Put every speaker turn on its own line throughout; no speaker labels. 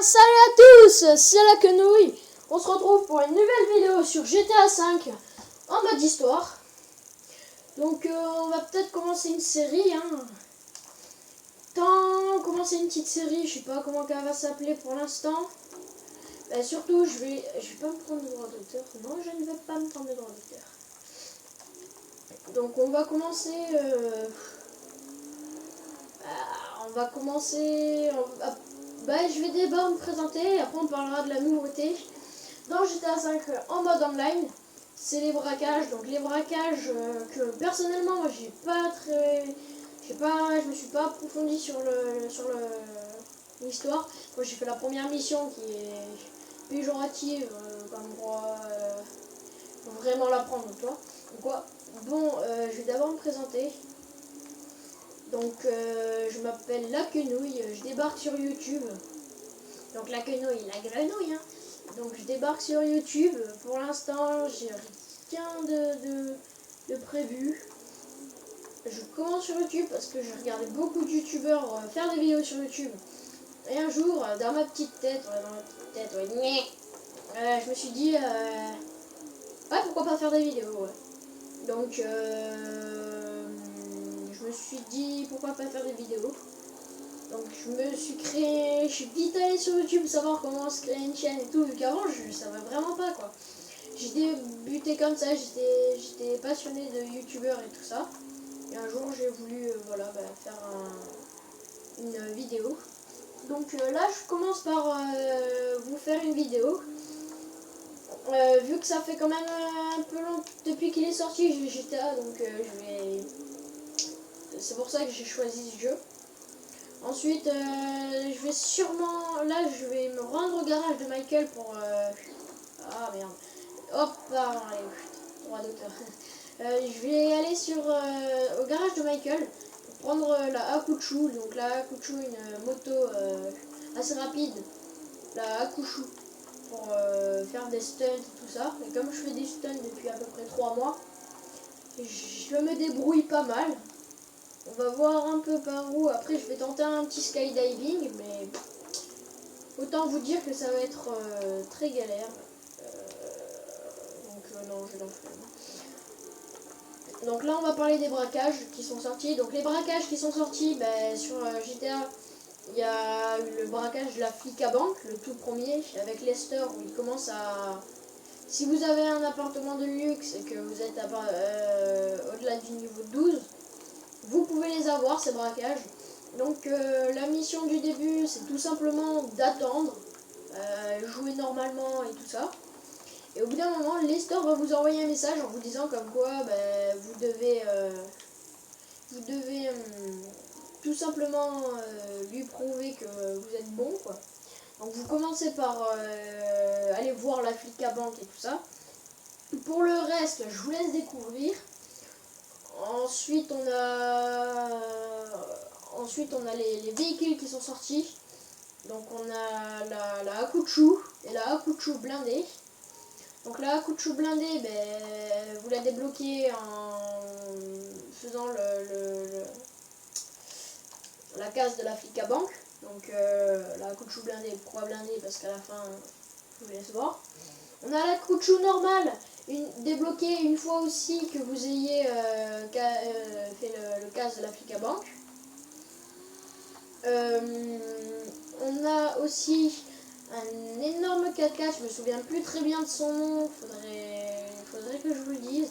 Salut à tous, c'est la quenouille. On se retrouve pour une nouvelle vidéo sur GTA V en mode histoire. Donc on va peut-être commencer une série. Commencer une petite série, je sais pas comment elle va s'appeler pour l'instant. Surtout, je vais pas me prendre de droit d'auteur. Non, je ne vais pas me prendre de droit d'auteur. Donc on va commencer. Je vais d'abord me présenter, après on parlera de la nouveauté dans GTA V en mode online. C'est les braquages, donc les braquages que personnellement moi je me suis pas approfondi sur l'histoire. Moi j'ai fait la première mission qui est péjorative, comme quoi faut vraiment la prendre toi. Bon, je vais d'abord me présenter. Donc je m'appelle La Quenouille, je débarque sur YouTube. Donc la quenouille, la grenouille. Donc je débarque sur YouTube. Pour l'instant, j'ai rien de prévu. Je commence sur YouTube parce que je regardais beaucoup de youtubeurs faire des vidéos sur YouTube. Et un jour, dans ma petite tête, je me suis dit, ouais, pourquoi pas faire des vidéos. Donc je me suis dit, pourquoi pas faire des vidéos. Donc je suis vite allé sur YouTube savoir comment se créer une chaîne et tout, vu qu'avant je savais vraiment pas quoi. J'ai débuté comme ça, j'étais passionné de youtubeurs et tout ça. Et un jour j'ai voulu faire une vidéo. Donc là je commence par vous faire une vidéo. Vu que ça fait quand même un peu long depuis qu'il est sorti GTA, donc c'est pour ça que j'ai choisi ce jeu. Ensuite, je vais me rendre au garage de Michael pour... Ah merde. Hop, pardon, allez, droit d'auteur. Je vais aller au garage de Michael pour prendre la Hakuchou. Donc la Hakuchou, une moto assez rapide. La Hakushu pour faire des stunts et tout ça. Et comme je fais des stunts depuis à peu près 3 mois, je me débrouille pas mal. On va voir un peu par où. Après, je vais tenter un petit skydiving, mais autant vous dire que ça va être très galère. Non, je l'en ferai. Donc là, on va parler des braquages qui sont sortis. Donc les braquages qui sont sortis, sur GTA, il y a eu le braquage de la flic à banque, le tout premier, avec Lester, où il commence à... Si vous avez un appartement de luxe et que vous êtes au-delà du niveau 12, vous pouvez les avoir, ces braquages. Donc la mission du début, c'est tout simplement d'attendre, jouer normalement et tout ça. Et au bout d'un moment, Lester va vous envoyer un message en vous disant comme quoi vous devez tout simplement lui prouver que vous êtes bon, quoi. Donc vous commencez par aller voir la flic à banque et tout ça. Pour le reste, je vous laisse découvrir. Ensuite, on a les véhicules qui sont sortis. Donc on a la Hakuchou et la Hakuchou blindée. Donc la Hakuchou blindée, vous la débloquez en faisant la case de la flic à banque. Donc la Hakuchou blindée, pourquoi blindée? Parce qu'à la fin, je vous laisse voir. On a la Hakuchou normale, débloquée une fois aussi que vous ayez fait le case de la flic à banque. On a aussi un énorme 4x4, je me souviens plus très bien de son nom, faudrait que je vous le dise,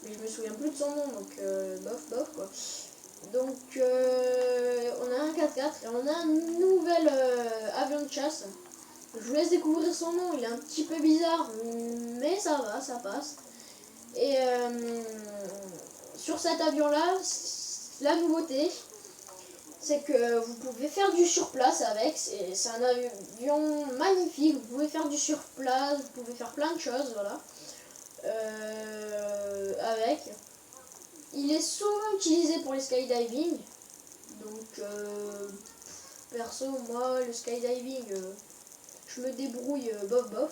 mais je me souviens plus de son nom, donc bof quoi. Donc on a un 4x4 et on a un nouvel avion de chasse. Je vous laisse découvrir son nom, il est un petit peu bizarre, mais ça va, ça passe. Et sur cet avion là, la nouveauté, c'est que vous pouvez faire du surplace avec. C'est un avion magnifique, vous pouvez faire du surplace, vous pouvez faire plein de choses, voilà. Avec. Il est souvent utilisé pour les skydiving. Donc, perso, moi, le skydiving, je me débrouille bof.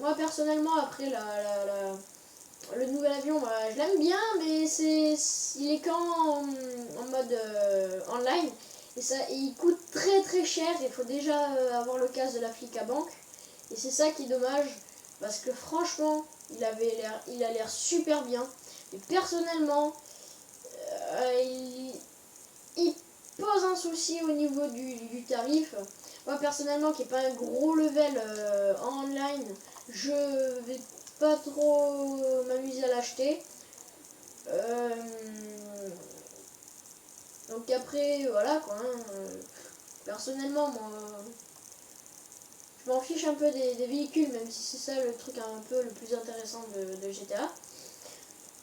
Moi personnellement, après il est qu'en en mode online. Et ça, il coûte très cher. Il faut déjà avoir le casque de la flic à banque. Et c'est ça qui est dommage. Parce que franchement, il a l'air super bien. Et personnellement, il pose un souci au niveau du tarif. Moi personnellement, qui n'est pas un gros level en online, je vais pas trop m'amuser à l'acheter. Donc après, voilà quoi. Personnellement, moi, je m'en fiche un peu des véhicules, même si c'est ça le truc un peu le plus intéressant de GTA.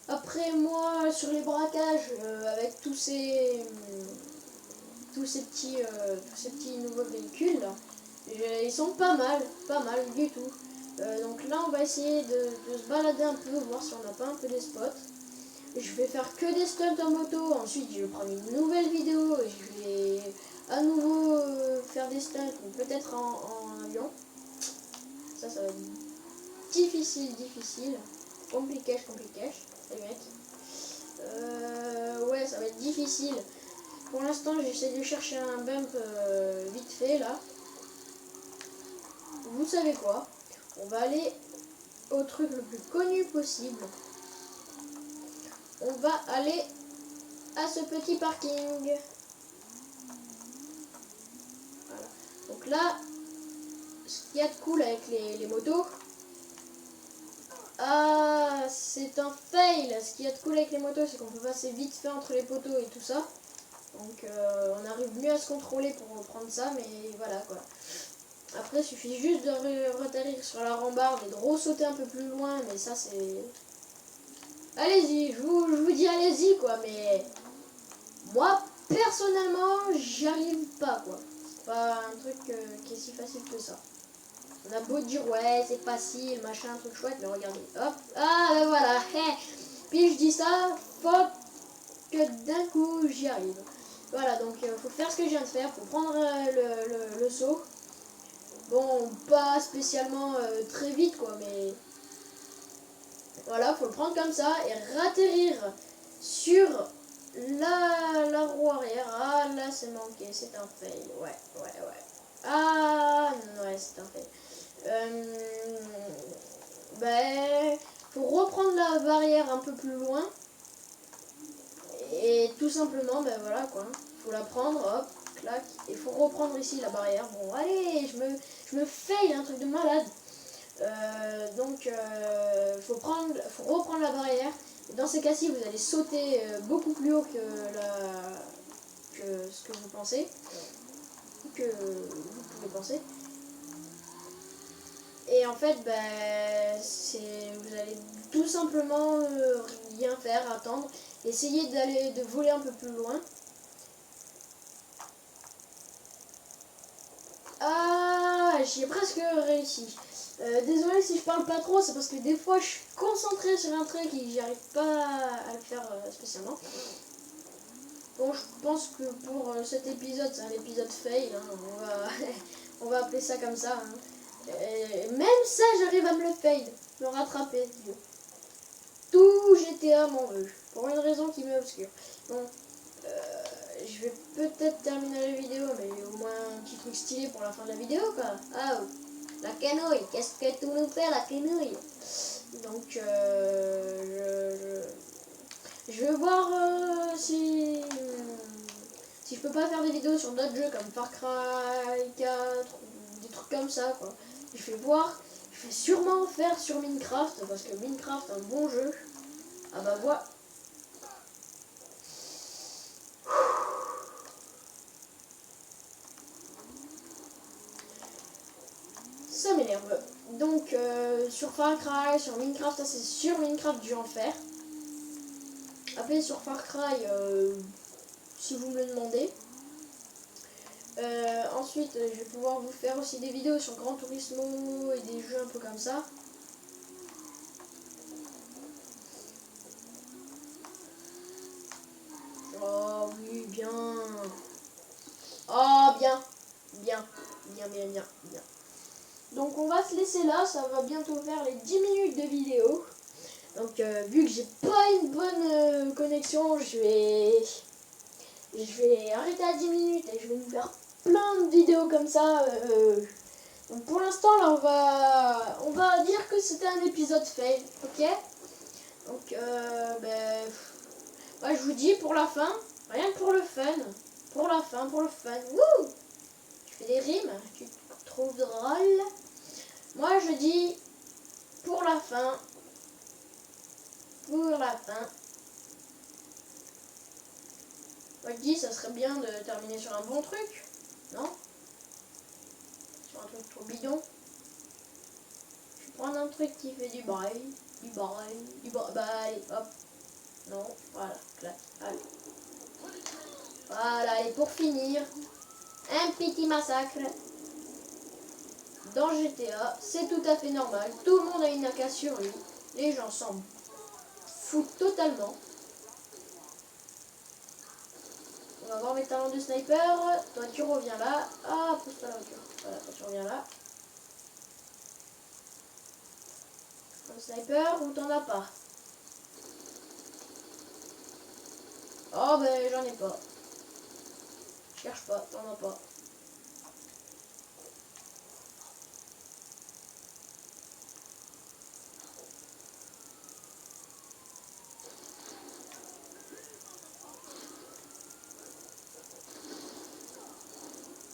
Après moi, sur les braquages, avec tous ces petits nouveaux véhicules, là, ils sont pas mal du tout. Donc là, on va essayer de se balader un peu, voir si on n'a pas un peu des spots. Je vais faire que des stunts en moto, ensuite je vais prendre une nouvelle vidéo et je vais à nouveau faire des stunts, ou peut-être en avion. Ça va être difficile. Compliqué, les mecs. Ouais, ça va être difficile. Pour l'instant, j'essaie de chercher un bump vite fait là. Vous savez quoi? On va aller au truc le plus connu possible. On va aller à ce petit parking. Voilà. Donc là, ce qu'il y a de cool avec les motos. Ah, c'est un fail. Ce qu'il y a de cool avec les motos, c'est qu'on peut passer vite fait entre les poteaux et tout ça. Donc on arrive mieux à se contrôler pour reprendre ça, mais voilà quoi. Après, il suffit juste de retarrir sur la rambarde et de ressauter un peu plus loin, mais ça c'est... Allez-y, je vous dis allez-y quoi, mais... Moi, personnellement, j'y arrive pas quoi. C'est pas un truc qui est si facile que ça. On a beau dire ouais, c'est facile, machin, un truc chouette, mais regardez, hop, ah ben voilà, puis je dis ça, faut que d'un coup j'y arrive. Voilà, donc faut faire ce que je viens de faire, faut prendre le saut. Bon, pas spécialement très vite quoi, mais voilà, faut le prendre comme ça et ratterrir sur la roue arrière. Ah là c'est manqué, c'est un fail, ouais. Ah ouais, c'est un fail. Ben, faut reprendre la barrière un peu plus loin. Et tout simplement, ben voilà quoi. Faut la prendre, hop, clac. Et faut reprendre ici la barrière. Bon, allez, je me fail, un truc de malade. Donc, faut reprendre la barrière. Et dans ces cas-ci, vous allez sauter beaucoup plus haut que ce que vous pensez. Que vous pouvez penser. Et en fait, ben, vous allez tout simplement rien faire, attendre. Essayez de voler un peu plus loin. Ah, j'y ai presque réussi. Désolé si je parle pas trop, c'est parce que des fois je suis concentrée sur un truc et j'y arrive pas à le faire spécialement. Bon, je pense que pour cet épisode, c'est un épisode fail. Hein, on va appeler ça comme ça. Hein. Et même ça, j'arrive à me le fail, me rattraper. Dieu. Tout GTA m'en veut, pour une raison qui m'est obscure. Bon, je vais peut-être terminer la vidéo, mais au moins un petit truc stylé pour la fin de la vidéo, quoi. Ah, la quenouille, qu'est-ce que tu nous fais, la quenouille? Donc, je vais voir si je peux pas faire des vidéos sur d'autres jeux comme Far Cry 4 ou des trucs comme ça, quoi. Je vais voir, je vais sûrement faire sur Minecraft, parce que Minecraft est un bon jeu. Ah bah voilà. Ça m'énerve. Donc sur Far Cry, sur Minecraft, ça c'est sur Minecraft je vais en faire. Après sur Far Cry, si vous me le demandez. Ensuite, je vais pouvoir vous faire aussi des vidéos sur Gran Turismo et des jeux un peu comme ça. Oh oui, bien. Oh bien. Bien. Donc on va se laisser là, ça va bientôt faire les 10 minutes de vidéo. Donc vu que j'ai pas une bonne connexion, je vais arrêter à 10 minutes et je vais me faire plein de vidéos comme ça. Donc pour l'instant, là, on va dire que c'était un épisode fail, ok? Donc, ouais, je vous dis pour la fin, rien que pour le fun. Pour la fin, pour le fun. Wouh! Tu fais des rimes, tu te trouves drôle. Moi, je dis pour la fin. Pour la fin. Moi, je dis, ça serait bien de terminer sur un bon truc, non? Sur un truc trop bidon. Je vais prendre un truc qui fait du bail, bah allez, hop. Non, voilà, clac, allez. Voilà, et pour finir, un petit massacre dans GTA, c'est tout à fait normal. Tout le monde a une AK sur lui. Les gens s'en foutent totalement. On va voir mes talents de sniper. Toi, tu reviens là. Ah, pousse-toi la voiture. Voilà, toi, tu reviens là. Un sniper ou t'en as pas? Oh, ben, j'en ai pas. Cherche pas, t'en as pas.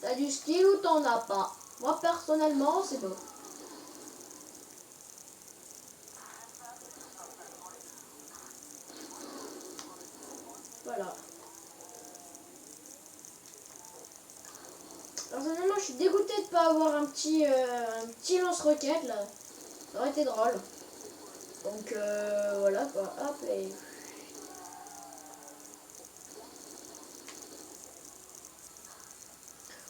T'as du style ou t'en as pas? Moi, personnellement, c'est bon. Voilà. Personnellement, je suis dégoûté de pas avoir un petit lance-roquette là. Ça aurait été drôle. Donc voilà quoi. Hop et...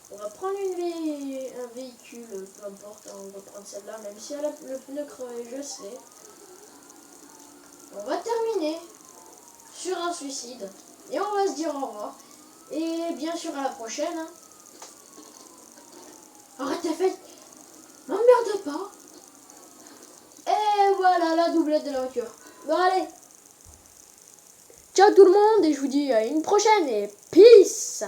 On va prendre un véhicule, peu importe, hein, on va prendre celle-là, même si elle a le pneu crevé, je sais. On va terminer sur un suicide. Et on va se dire au revoir. Et bien sûr à la prochaine. Hein. Arrête ta fête. M'emmerde pas. Et voilà la doublette de la voiture. Bon allez. Ciao tout le monde et je vous dis à une prochaine et peace.